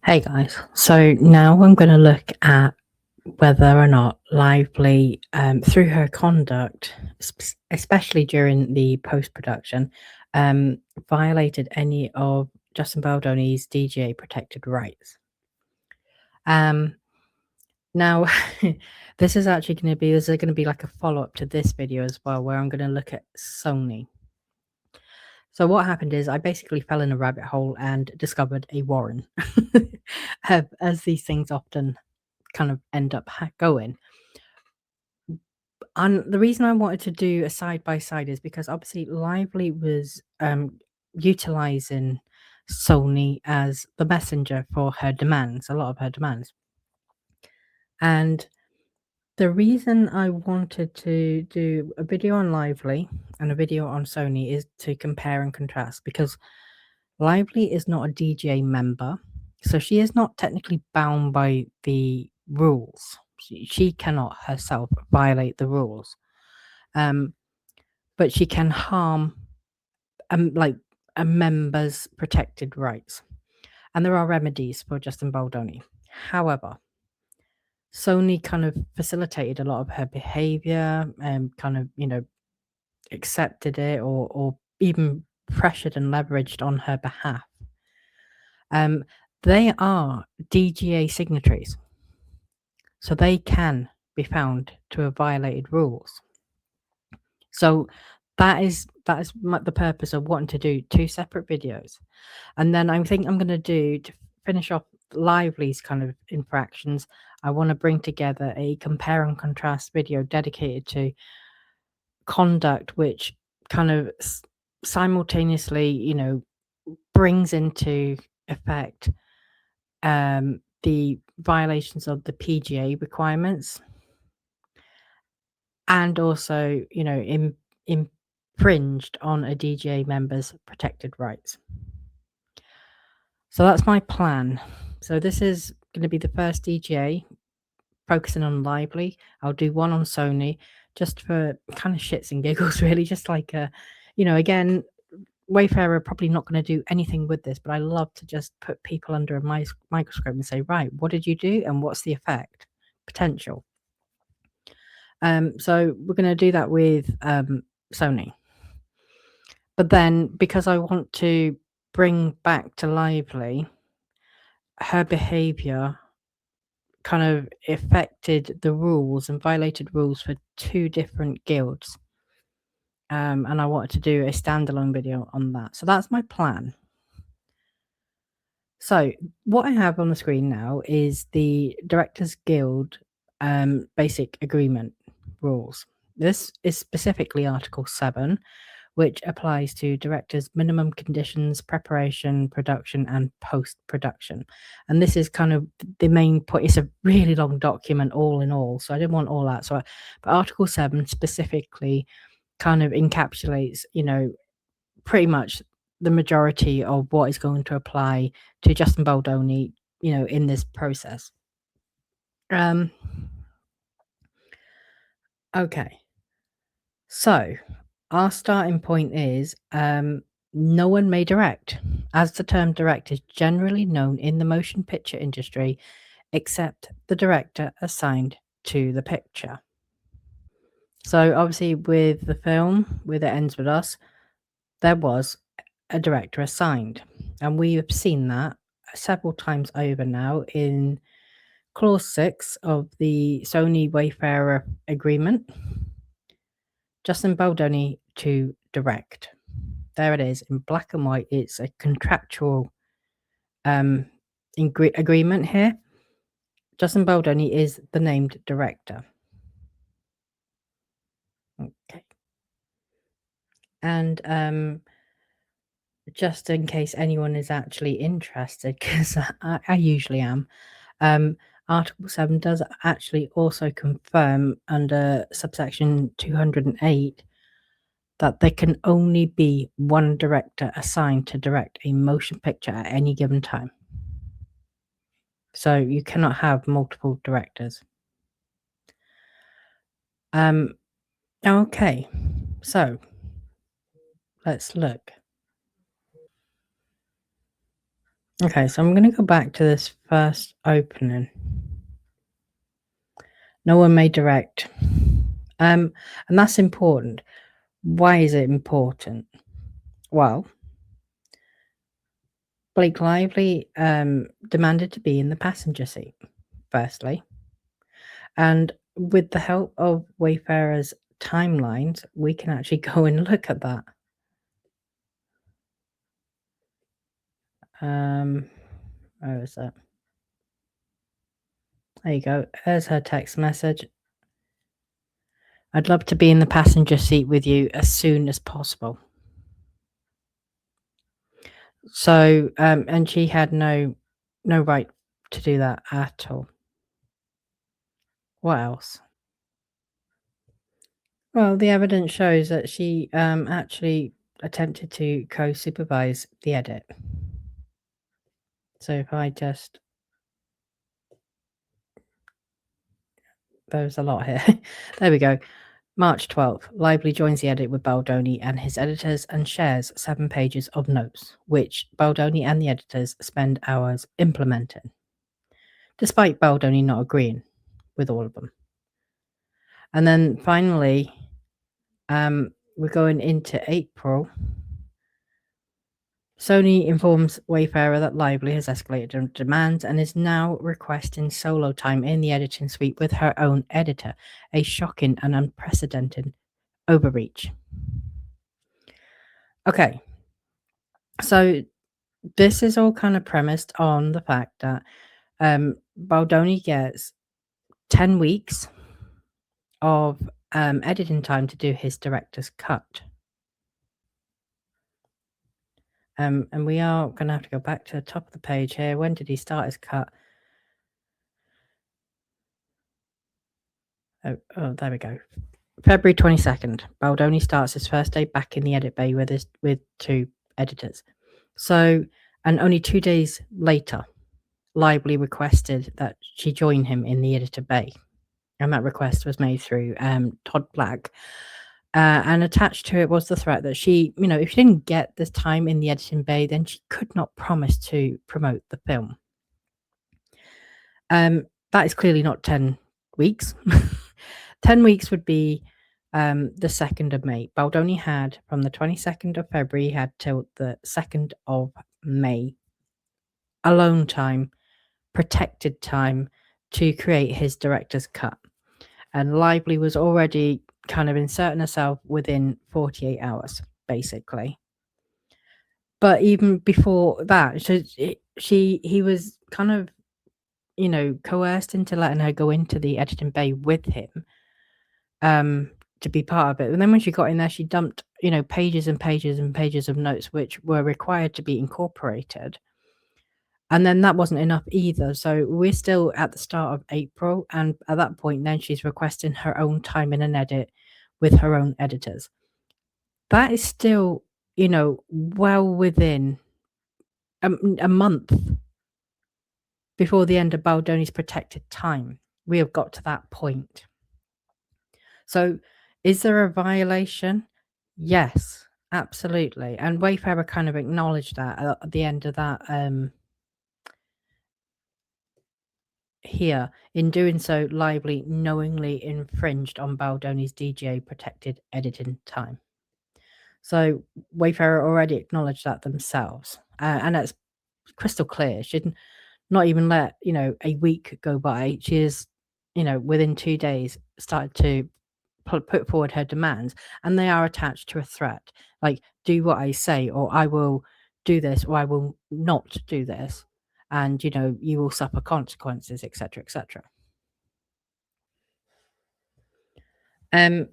Hey guys, so now I'm going to look at whether or not Lively, through her conduct, especially during the post-production, um, violated any of Justin Baldoni's DGA protected rights. Um, Now, this is actually going to be like a follow-up to this video as well, where I'm going to look at Sony. So what happened is I basically fell in a rabbit hole and discovered a warren, as these things often kind of end up going. And the reason I wanted to do a side by side is because obviously Lively was utilizing Sony as the messenger for her demands, a lot of her demands. And the reason I wanted to do a video on Lively and a video on Sony is to compare and contrast, because Lively is not a DGA member, so she is not technically bound by the rules. She cannot herself violate the rules, but she can harm like a member's protected rights, and there are remedies for Justin Baldoni. However, Sony kind of facilitated a lot of her behavior and kind of, accepted it or even pressured and leveraged on her behalf. They are DGA signatories, so they can be found to have violated rules. So that is the purpose of wanting to do two separate videos. And then I think I'm going to do, to finish off Lively's kind of infractions, I want to bring together a compare and contrast video dedicated to conduct which kind of simultaneously, brings into effect the violations of the PGA requirements, and also, infringed on a DGA member's protected rights. So that's my plan. So this is going to be the first DGA focusing on Lively. I'll do one on Sony just for kind of shits and giggles, really. Just like, again, Wayfarer are probably not going to do anything with this, but I love to just put people under a microscope and say, right, what did you do and what's the effect potential? So we're going to do that with Sony. But then, because I want to bring back to Lively, her behavior kind of affected the rules and violated rules for two different guilds. And I wanted to do a standalone video on that. So that's my plan. So what I have on the screen now is the Directors Guild basic agreement rules. This is specifically Article 7, which applies to directors' minimum conditions, preparation, production, and post-production. And this is kind of the main point. It's a really long document all in all, so I didn't want all that. But Article 7 specifically kind of encapsulates, pretty much the majority of what is going to apply to Justin Baldoni, in this process. Okay. So our starting point is no one may direct, as the term direct is generally known in the motion picture industry, except the director assigned to the picture. So obviously with the film, with It Ends With Us, there was a director assigned, and we have seen that several times over now in Clause 6 of the Sony Wayfarer agreement. Justin Baldoni to direct. There it is in black and white. It's a contractual agreement here. Justin Baldoni is the named director. Okay. And just in case anyone is actually interested, because I usually am, Article 7 does actually also confirm under subsection 208 that there can only be one director assigned to direct a motion picture at any given time. So you cannot have multiple directors. Okay, so let's look. Okay, so I'm going to go back to this first opening. No one may direct. And that's important. Why is it important? Well, Blake Lively demanded to be in the passenger seat, firstly. And with the help of Wayfarer's timelines, we can actually go and look at that. Where is that? There you go. There's her text message. I'd love to be in the passenger seat with you as soon as possible. So, and she had no right to do that at all. What else? Well, the evidence shows that she actually attempted to co-supervise the edit. So if I just, there's a lot here. There we go. March 12th, Lively joins the edit with Baldoni and his editors and shares 7 pages of notes, which Baldoni and the editors spend hours implementing, despite Baldoni not agreeing with all of them. And then finally, we're going into April. Sony informs Wayfarer that Lively has escalated her demands and is now requesting solo time in the editing suite with her own editor, a shocking and unprecedented overreach. Okay, so this is all kind of premised on the fact that Baldoni gets 10 weeks of editing time to do his director's cut. And we are going to have to go back to the top of the page here. When did he start his cut? Oh, there we go. February 22nd. Baldoni starts his first day back in the edit bay with 2 editors. So, and only 2 days later, Lively requested that she join him in the editor bay. And that request was made through Todd Black. And attached to it was the threat that she, if she didn't get this time in the editing bay, then she could not promise to promote the film. That is clearly not 10 weeks. 10 weeks would be the 2nd of May. Baldoni had from the 22nd of February, had till the 2nd of May alone time, protected time to create his director's cut. And Lively was already kind of inserting herself within 48 hours, basically. But even before that, he was kind of, coerced into letting her go into the editing bay with him, to be part of it. And then when she got in there, she dumped, pages and pages and pages of notes which were required to be incorporated. And then that wasn't enough either. So we're still at the start of April, and at that point, then she's requesting her own time in an edit with her own editors. That is still, well within a month before the end of Baldoni's protected time. We have got to that point. So, is there a violation? Yes, absolutely. And Wayfarer kind of acknowledged that at the end of that here. In doing so, Lively knowingly infringed on Baldoni's DGA protected editing time. So Wayfarer already acknowledged that themselves. And that's crystal clear. She didn't not even let, a week go by. She is, within 2 days started to put forward her demands, and they are attached to a threat. Like, do what I say, or I will do this, or I will not do this. And, you will suffer consequences, etc., etc. And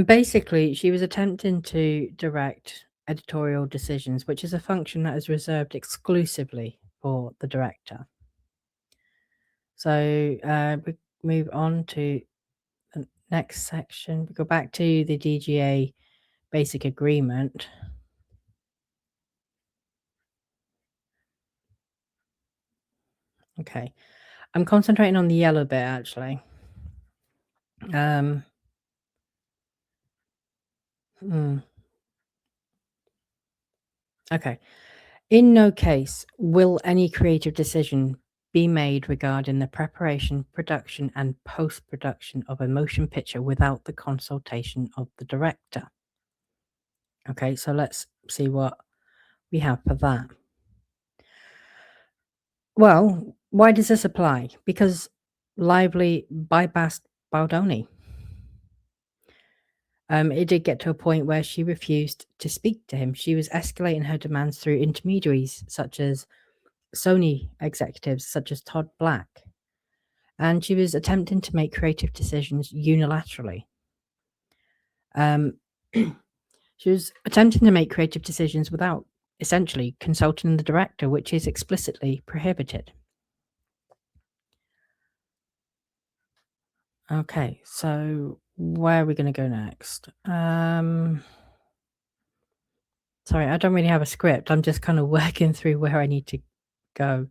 basically, she was attempting to direct editorial decisions, which is a function that is reserved exclusively for the director. So we move on to the next section. We go back to the DGA basic agreement. Okay. I'm concentrating on the yellow bit, actually. Okay. In no case will any creative decision be made regarding the preparation, production, and post-production of a motion picture without the consultation of the director. Okay, so let's see what we have for that. Well, why does this apply? Because Lively bypassed Baldoni. It did get to a point where she refused to speak to him. She was escalating her demands through intermediaries, such as Sony executives, such as Todd Black. And she was attempting to make creative decisions unilaterally. She was attempting to make creative decisions without essentially consulting the director, which is explicitly prohibited. Okay, so where are we going to go next? Sorry, I don't really have a script. I'm just kind of working through where I need to go.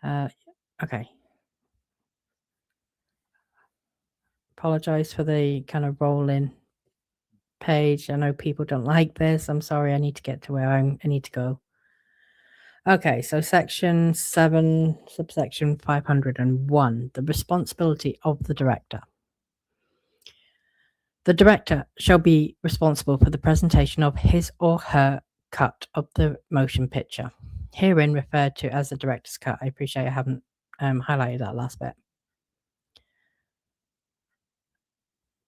Okay. Apologize for the kind of rolling page. I know people don't like this. I'm sorry. I need to get to where I need to go. Okay, so section 7, subsection 501, the responsibility of the director. The director shall be responsible for the presentation of his or her cut of the motion picture, herein referred to as the director's cut. I appreciate I haven't highlighted that last bit.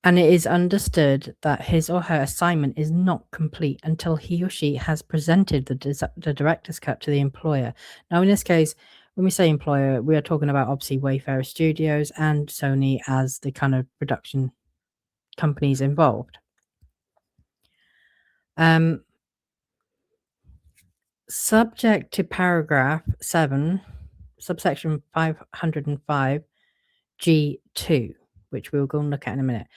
And it is understood that his or her assignment is not complete until he or she has presented the director's cut to the employer. Now, in this case, when we say employer, we are talking about obviously Wayfarer Studios and Sony as the kind of production companies involved. Subject to paragraph 7, subsection 505, G2, which we'll go and look at in a minute.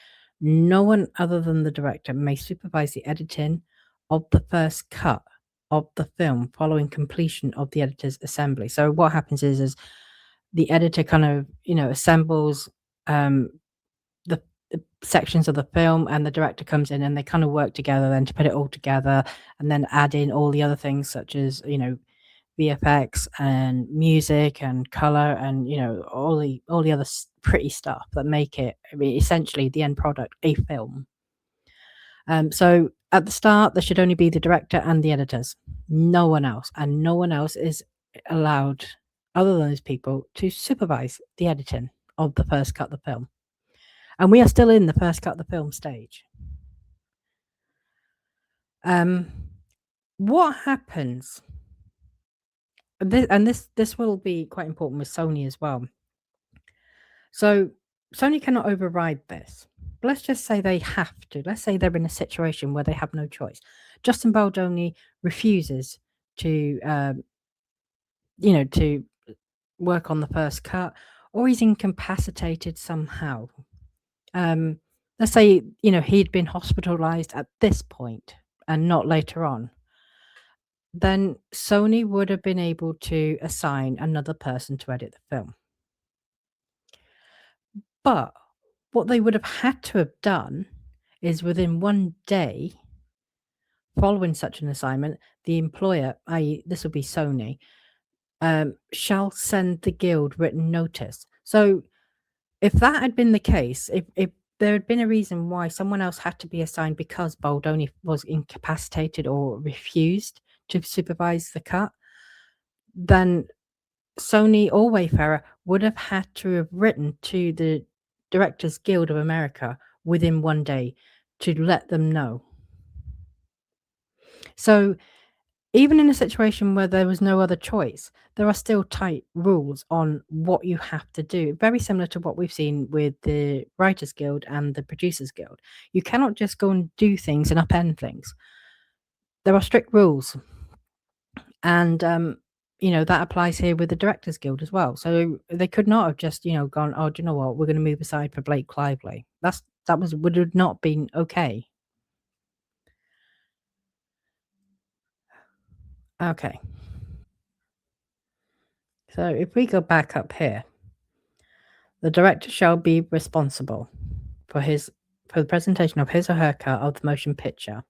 No one other than the director may supervise the editing of the first cut of the film following completion of the editor's assembly. So what happens is the editor kind of, assembles the sections of the film, and the director comes in and they kind of work together then to put it all together and then add in all the other things such as, VFX and music and color and all the other pretty stuff that make it, I mean, essentially the end product, a film. So at the start there should only be the director and the editors, no one else, and no one else is allowed other than those people to supervise the editing of the first cut of the film. And we are still in the first cut of the film stage. What happens? This will be quite important with Sony as well. So Sony cannot override this. But let's just say they have to. Let's say they're in a situation where they have no choice. Justin Baldoni refuses to, to work on the first cut, or he's incapacitated somehow. Let's say, he'd been hospitalized at this point and not later on. Then Sony would have been able to assign another person to edit the film. But what they would have had to have done is within 1 day following such an assignment, the employer, i.e., this will be Sony, shall send the guild written notice. So if that had been the case, if there had been a reason why someone else had to be assigned because Baldoni was incapacitated or refused to supervise the cut, then Sony or Wayfarer would have had to have written to the Directors Guild of America within 1 day to let them know. So even in a situation where there was no other choice, there are still tight rules on what you have to do, very similar to what we've seen with the Writers Guild and the Producers Guild. You cannot just go and do things and upend things. There are strict rules. And that applies here with the Directors Guild as well. So they could not have just, gone, oh, do you know what? We're going to move aside for Blake Lively. Would have not been okay. Okay. So if we go back up here, the director shall be responsible for the presentation of his or her cut of the motion picture.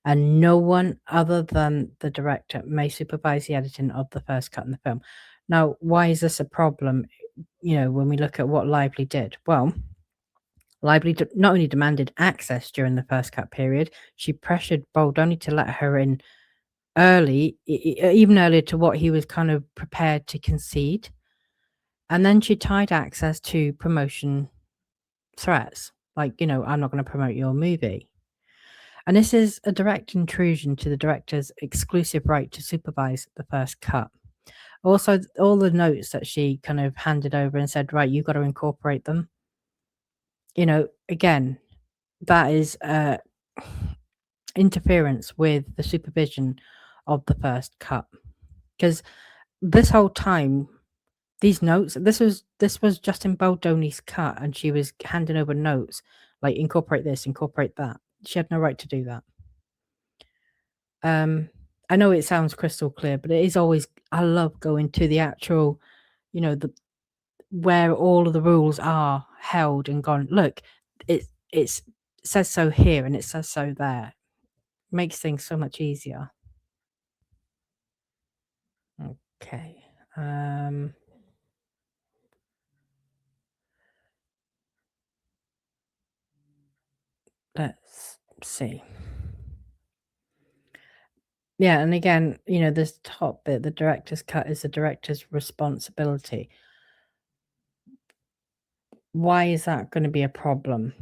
and no one other than the director may supervise the editing of the first cut in the film. Now, why is this a problem? When we look at what Lively did, well, Lively not only demanded access during the first cut period, she pressured Baldoni to let her in early, even earlier to what he was kind of prepared to concede. And then she tied access to promotion threats, like, I'm not going to promote your movie. And this is a direct intrusion to the director's exclusive right to supervise the first cut. Also, all the notes that she kind of handed over and said, right, you've got to incorporate them. Again, that is interference with the supervision of the first cut. Because this whole time, these notes, this was Justin Baldoni's cut, and she was handing over notes like incorporate this, incorporate that. She had no right to do that. I know it sounds crystal clear, but it is always, I love going to the actual, the where all of the rules are held and gone, look, it says so here and it says so there. Makes things so much easier. Okay. Let's see. Yeah, and again, this top bit, the director's cut is the director's responsibility. Why is that going to be a problem?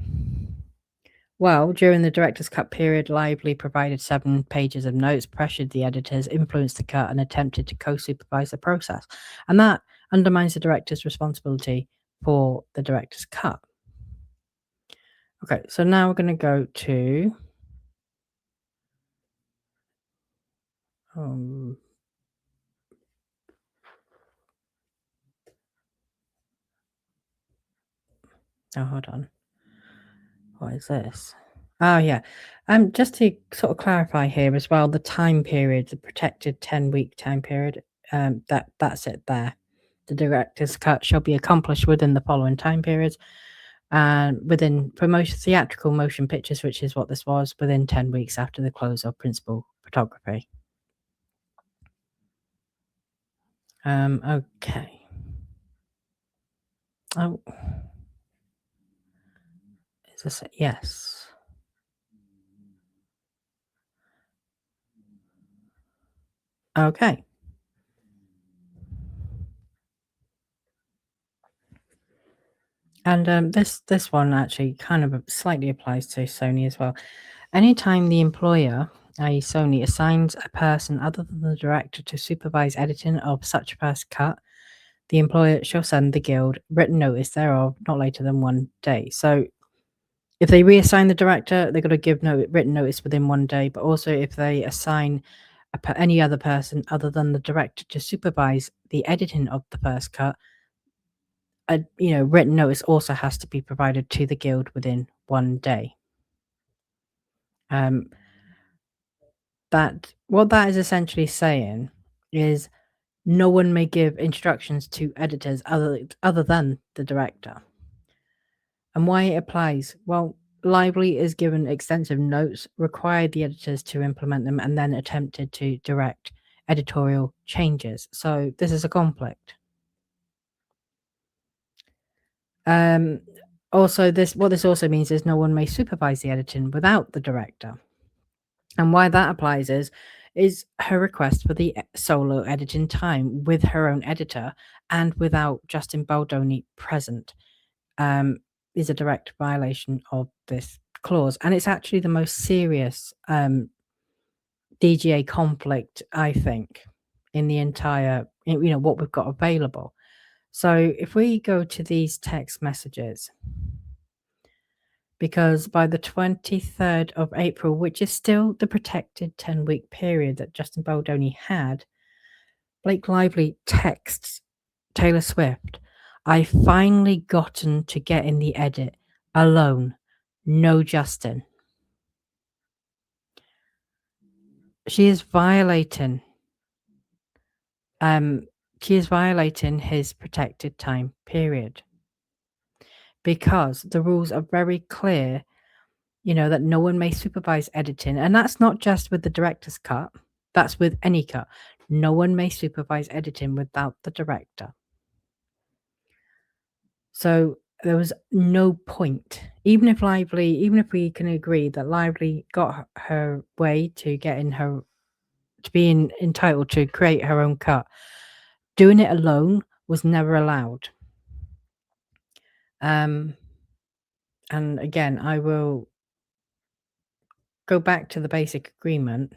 Well, during the director's cut period, Lively provided 7 pages of notes, pressured the editors, influenced the cut, and attempted to co-supervise the process. And that undermines the director's responsibility for the director's cut. Okay, so now we're going to go to oh, hold on. What is this? Oh, yeah. Just to sort of clarify here as well, the time period, the protected 10-week time period, that's it there. The director's cut shall be accomplished within the following time periods, and within promotion theatrical motion pictures, which is what this was, within 10 weeks after the close of principal photography. Okay. Oh, is this it? Yes. Okay. And this one actually kind of slightly applies to Sony as well. Anytime the employer, i.e. Sony, assigns a person other than the director to supervise editing of such a first cut, the employer shall send the guild written notice thereof not later than 1 day. So if they reassign the director, they've got to give written notice within 1 day. But also if they assign any other person other than the director to supervise the editing of the first cut, written notice also has to be provided to the guild within 1 day. What that is essentially saying is no one may give instructions to editors other than the director. And why it applies? Well, Lively is given extensive notes, required the editors to implement them, and then attempted to direct editorial changes. So this is a conflict. Also, what this also means is no one may supervise the editing without the director. And why that applies is her request for the solo editing time with her own editor and without Justin Baldoni present is a direct violation of this clause. And it's actually the most serious DGA conflict, I think, in the entire, what we've got available. So if we go to these text messages, because by the 23rd of April, which is still the protected 10-week period that Justin Baldoni had, Blake Lively texts Taylor Swift, "I finally gotten to get in the edit alone. No Justin." She is violating his protected time period, because the rules are very clear that no one may supervise editing, and that's not just with the director's cut, that's with any cut. No one may supervise editing without the director. So there was no point, even if we can agree that Lively got her way to being entitled to create her own cut, doing it alone was never allowed. And again, I will go back to the basic agreement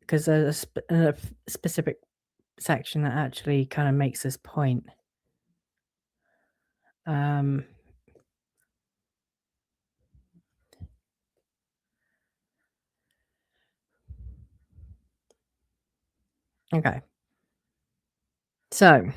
because there's a specific section that actually kind of makes this point. Okay. So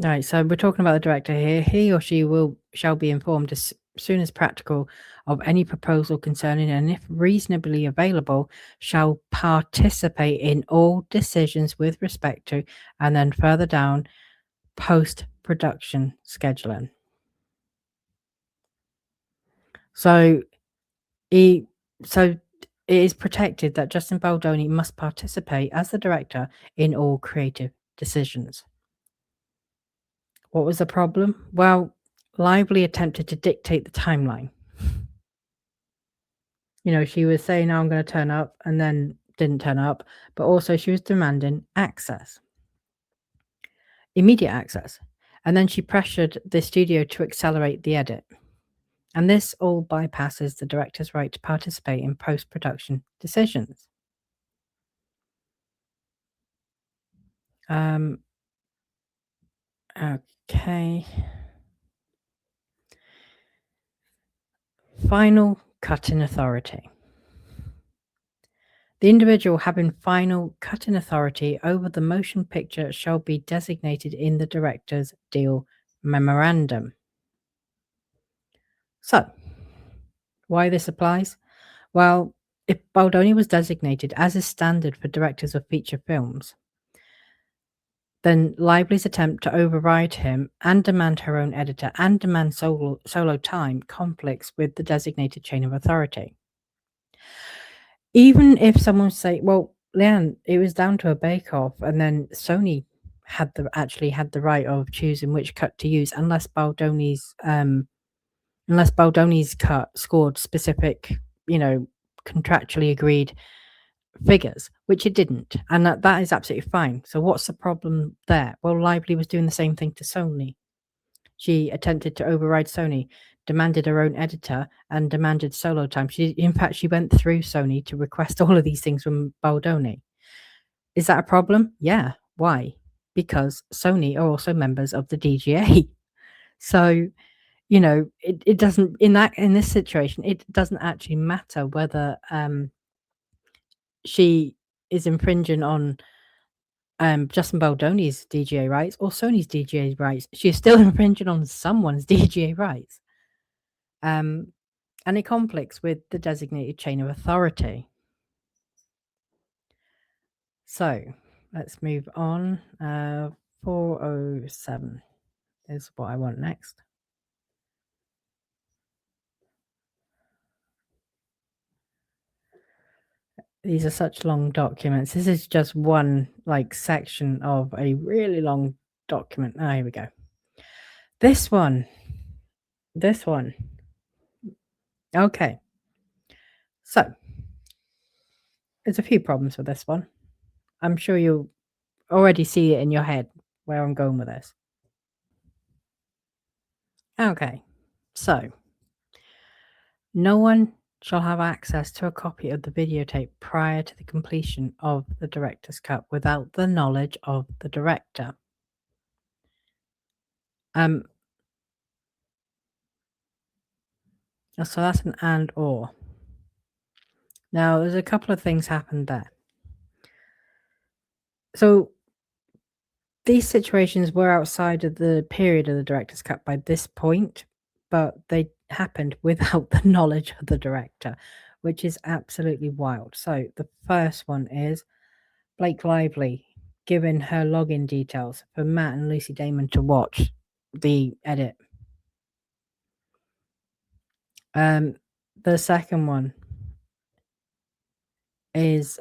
right, so we're talking about the director here. He or she shall be informed as soon as practical of any proposal concerning, and if reasonably available, shall participate in all decisions with respect to, and then further down, post-production scheduling. So it is protected that Justin Baldoni must participate as the director in all creative decisions. What was the problem? Well, Lively attempted to dictate the timeline. She was saying, "I'm going to turn up," and then didn't turn up, but also she was demanding access, immediate access. And then she pressured the studio to accelerate the edit. And this all bypasses the director's right to participate in post-production decisions. Okay. Final cutting authority. The individual having final cutting authority over the motion picture shall be designated in the director's deal memorandum. So, why this applies? Well, if Baldoni was designated as is standard for directors of feature films, then Lively's attempt to override him and demand her own editor and demand solo time conflicts with the designated chain of authority. Even if someone say, "Well, Leanne, it was down to a bake-off, and then Sony actually had the right of choosing which cut to use, unless Baldoni's cut scored specific, contractually agreed figures," which it didn't, and that is absolutely fine. So what's the problem there? Well, Lively was doing the same thing to Sony. She attempted to override Sony, demanded her own editor, and demanded solo time. In fact, she went through Sony to request all of these things from Baldoni. Is that a problem? Yeah. Why? Because Sony are also members of the DGA. So, it doesn't in this situation, it doesn't actually matter whether she is infringing on Justin Baldoni's DGA rights or Sony's DGA rights. She's still infringing on someone's DGA rights. And it conflicts with the designated chain of authority. So let's move on. 407 is what I want next. These are such long documents. This is just one section of a really long document. Oh, here we go. This one. Okay. So there's a few problems with this one. I'm sure you'll already see it in your head where I'm going with this. Okay. So no one shall have access to a copy of the videotape prior to the completion of the director's cut without the knowledge of the director. So that's an and or. Now, there's a couple of things happened there. So these situations were outside of the period of the director's cut by this point, but they happened without the knowledge of the director, which is absolutely wild. So the first one is Blake Lively given her login details for Matt and Lucy Damon to watch the edit. The second one is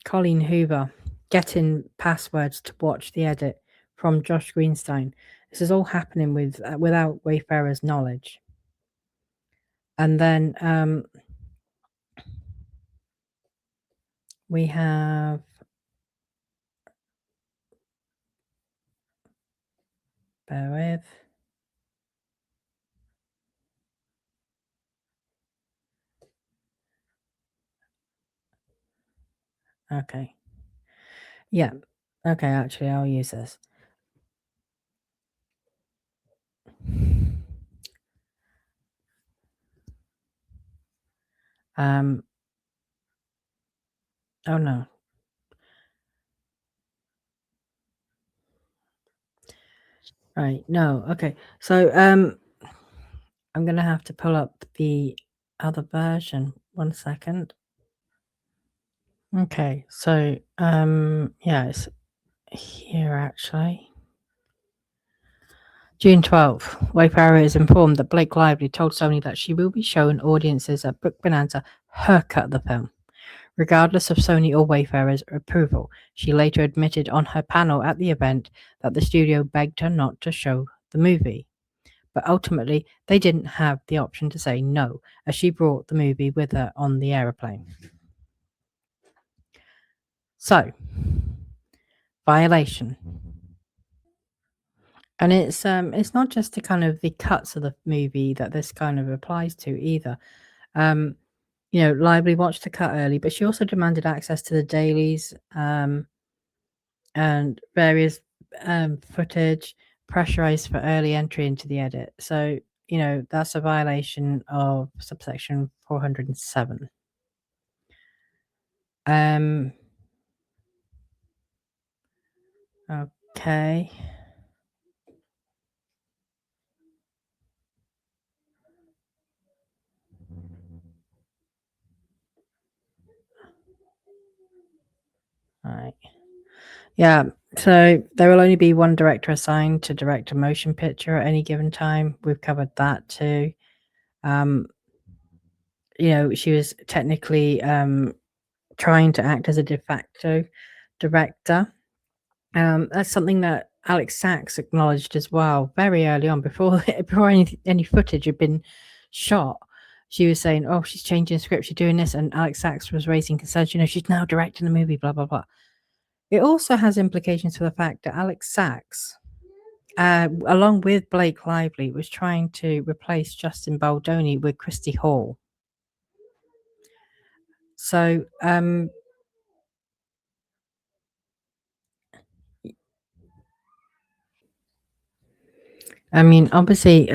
Colleen Hoover getting passwords to watch the edit from Josh Greenstein. This is all happening without Wayfarer's knowledge. And then we have bear with. Okay. Yeah. Okay, actually, I'll use this. Oh no. Right. No. Okay. So I'm gonna have to pull up the other version. 1 second. Okay. So yeah, it's here actually. June 12th, Wayfarer is informed that Blake Lively told Sony that she will be showing audiences at Book Bonanza her cut of the film. Regardless of Sony or Wayfarer's approval, she later admitted on her panel at the event that the studio begged her not to show the movie. But ultimately, they didn't have the option to say no, as she brought the movie with her on the aeroplane. So, violation. And it's not just the kind of the cuts of the movie that this kind of applies to either. Lively watched the cut early, but she also demanded access to the dailies and various footage, pressurized for early entry into the edit. So, that's a violation of subsection 407. Okay. All right. Yeah. So there will only be one director assigned to direct a motion picture at any given time. We've covered that too. She was technically trying to act as a de facto director. That's something that Alex Sachs acknowledged as well very early on, before any footage had been shot. She was saying, "Oh, she's changing script, she's doing this," and Alex Sachs was raising concerns. She's now directing the movie, blah blah blah. It also has implications for the fact that Alex Sachs, along with Blake Lively, was trying to replace Justin Baldoni with Christy Hall. So, I mean, obviously,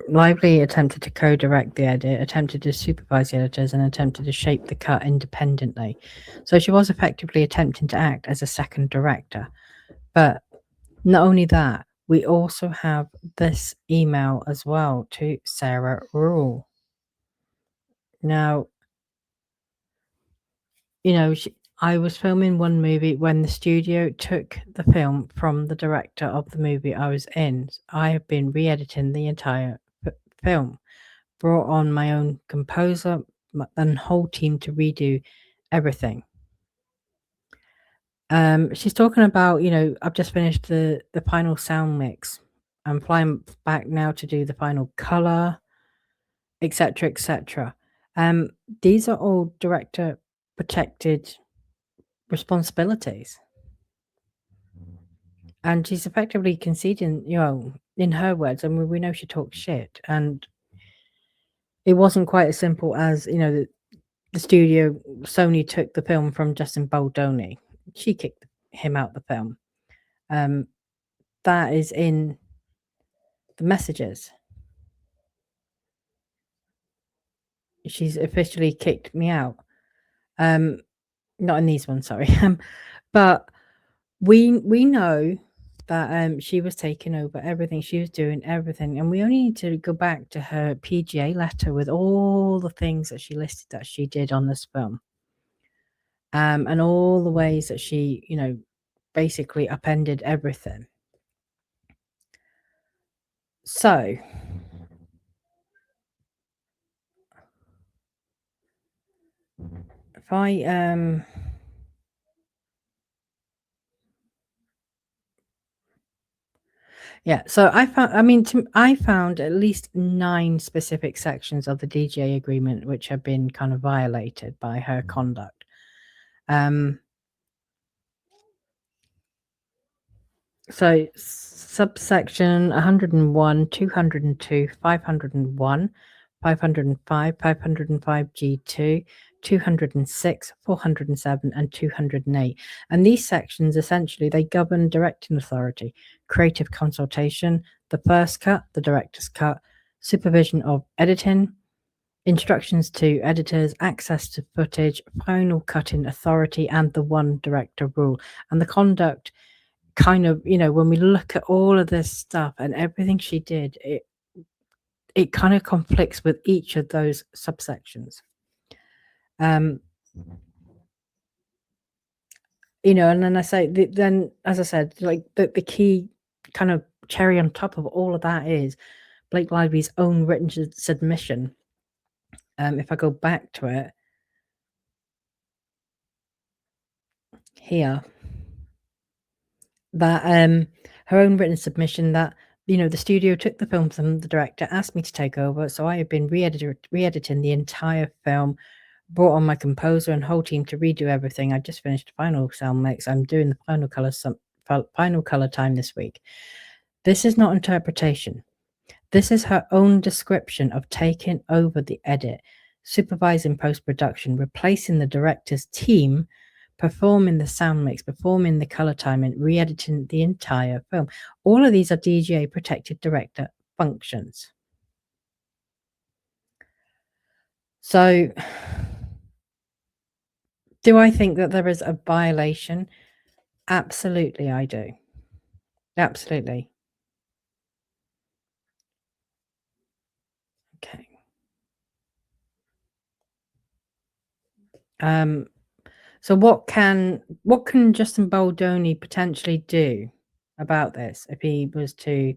Lively attempted to co-direct the edit, attempted to supervise the editors, and attempted to shape the cut independently. So she was effectively attempting to act as a second director. But not only that, we also have this email as well to Sarah Rule. Now, I was filming one movie when the studio took the film from the director of the movie I was in. I have been re-editing the entire film, brought on my own composer and whole team to redo everything. She's talking about, I've just finished the final sound mix. I'm flying back now to do the final color, etc., etc. These are all director protected responsibilities. And she's effectively conceding, in her words, and we know she talks shit. And it wasn't quite as simple as, the studio, Sony took the film from Justin Baldoni. She kicked him out the film. That is in the messages. She's officially kicked me out. Not in these ones, sorry. But we know that she was taking over everything. She was doing everything, and we only need to go back to her PGA letter with all the things that she listed that she did on this film, and all the ways that she, basically upended everything. So if I yeah, so I found at least 9 specific sections of the DGA agreement which have been kind of violated by her conduct. So subsection 101, 202, 501, 505, 505G2, 206, 407, and 208. And these sections essentially they govern directing authority, creative consultation, the first cut, the director's cut, supervision of editing, instructions to editors, access to footage, final cutting authority, and the one director rule. And the conduct kind of, when we look at all of this stuff and everything she did, it kind of conflicts with each of those subsections. And then then as I said, like the key kind of cherry on top of all of that is Blake Lively's own written submission. If I go back to it here, that her own written submission that the studio took the film from the director, asked me to take over, so I have been re-editing the entire film, brought on my composer and whole team to redo everything. I just finished the final sound mix. I'm doing the final color time this week. This is not interpretation. This is her own description of taking over the edit, supervising post-production, replacing the director's team, performing the sound mix, performing the color timing, re-editing the entire film. All of these are DGA protected director functions. So, do I think that there is a violation? Absolutely, I do. Absolutely. Okay. So what can Justin Baldoni potentially do about this if he was to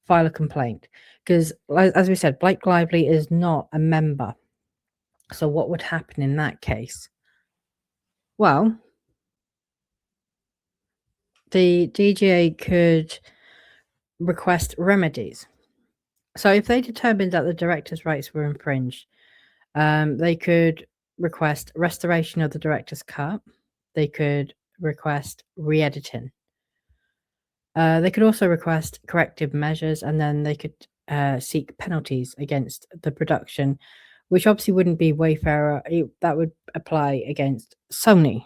file a complaint? Because as we said, Blake Lively is not a member. So what would happen in that case? Well, the DGA could request remedies. So if they determined that the director's rights were infringed, they could request restoration of the director's cut. They could request re-editing. They could also request corrective measures, and then they could seek penalties against the production, which obviously wouldn't be Wayfarer. That would apply against Sony.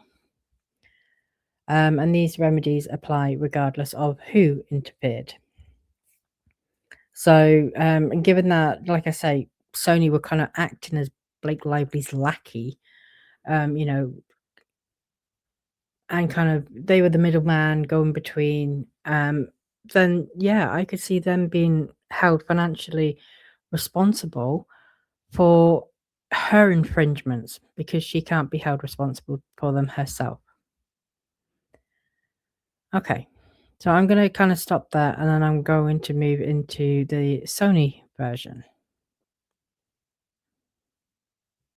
And these remedies apply regardless of who interfered. So, and given that, like I say, Sony were kind of acting as Blake Lively's lackey, and kind of they were the middleman going between, then yeah, I could see them being held financially responsible for her infringements because she can't be held responsible for them herself. Okay, so I'm going to kind of stop there and then I'm going to move into the Sony version.